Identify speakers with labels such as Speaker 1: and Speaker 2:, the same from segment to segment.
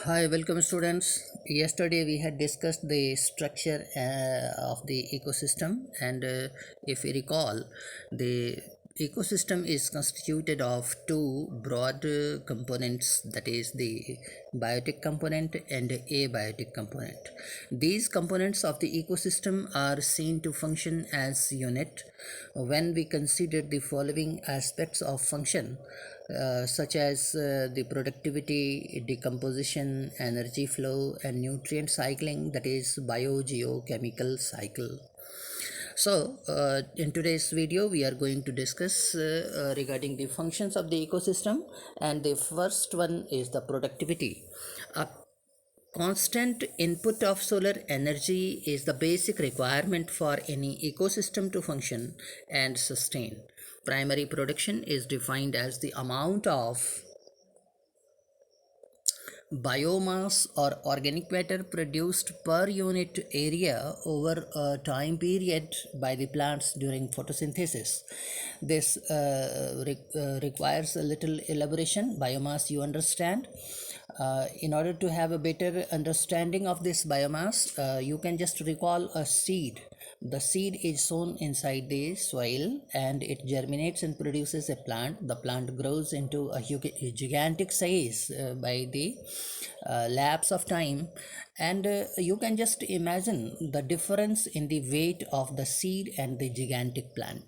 Speaker 1: Hi, welcome students. Yesterday we had discussed the structure of the ecosystem, and if you recall, the ecosystem is constituted of two broad components, that is the biotic component and abiotic component. These components of the ecosystem are seen to function as unit when we consider the following aspects of function, such as the productivity, decomposition, energy flow, and nutrient cycling, that is biogeochemical cycle. So, in today's video, we are going to discuss regarding the functions of the ecosystem, and the first one is the productivity. A constant input of solar energy is the basic requirement for any ecosystem to function and sustain. Primary production is defined as the amount of biomass or organic matter produced per unit area over a time period by the plants during photosynthesis. This requires a little elaboration. Biomass, you understand. In order to have a better understanding of this biomass, you can just recall a seed. The seed is sown inside the soil and it germinates and produces a plant. The plant grows into a gigantic size by the lapse of time, and you can just imagine the difference in the weight of the seed and the gigantic plant.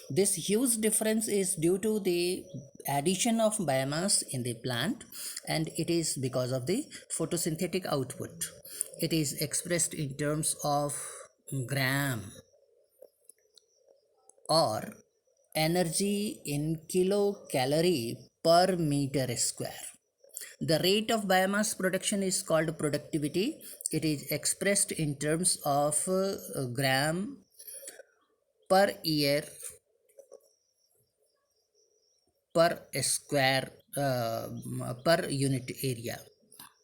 Speaker 1: This huge difference is due to the addition of biomass in the plant, and it is because of the photosynthetic output. It is expressed in terms of gram or energy in kilocalorie per meter square. The rate of biomass production is called productivity. It is expressed in terms of gram per year per square per unit area.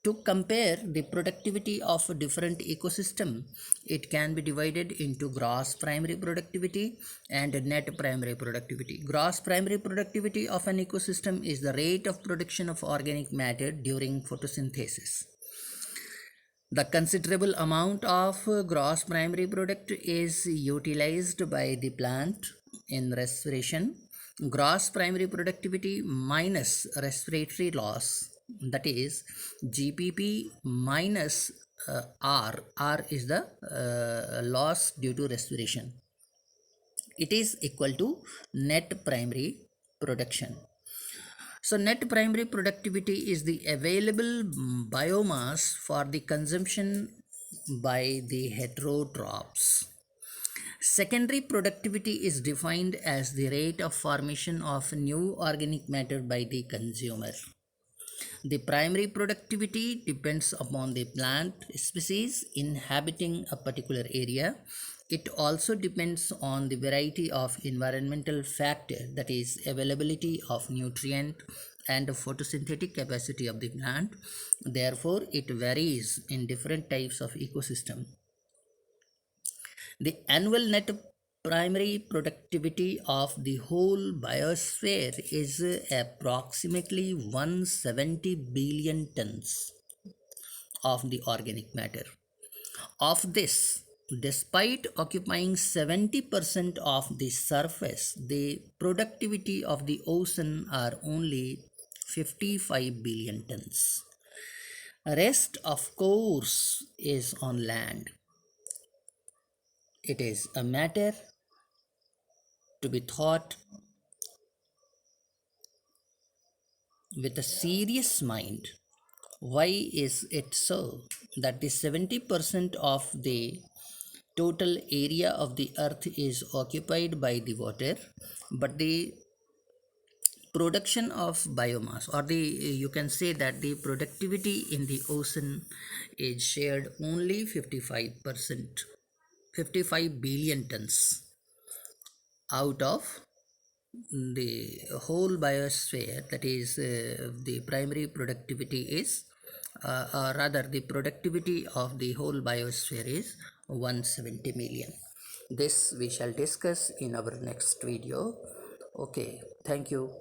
Speaker 1: To compare the productivity of a different ecosystem, it can be divided into gross primary productivity and net primary productivity. Gross primary productivity of an ecosystem is the rate of production of organic matter during photosynthesis. The considerable amount of gross primary product is utilized by the plant in respiration. Gross primary productivity minus respiratory loss, that is GPP minus R. R is the loss due to respiration. It is equal to net primary production. So net primary productivity is the available biomass for the consumption by the heterotrophs. Secondary productivity is defined as the rate of formation of new organic matter by the consumer. The primary productivity depends upon the plant species inhabiting a particular area. It also depends on the variety of environmental factors, that is availability of nutrient and photosynthetic capacity of the plant. Therefore, it varies in different types of ecosystem. The annual net primary productivity of the whole biosphere is approximately 170 billion tons of the organic matter. Of this, despite occupying 70% of the surface, the productivity of the ocean are only 55 billion tons. Rest, of course, is on land. It is a matter to be thought with a serious mind. Why is it so that the 70% of the total area of the earth is occupied by the water, but the production of biomass, or the you can say that the productivity in the ocean is shared only 55%, 55 billion tons out of the whole biosphere. That is the primary productivity is or rather the productivity of the whole biosphere is 170 million. This we shall discuss in our next video. Okay, thank you.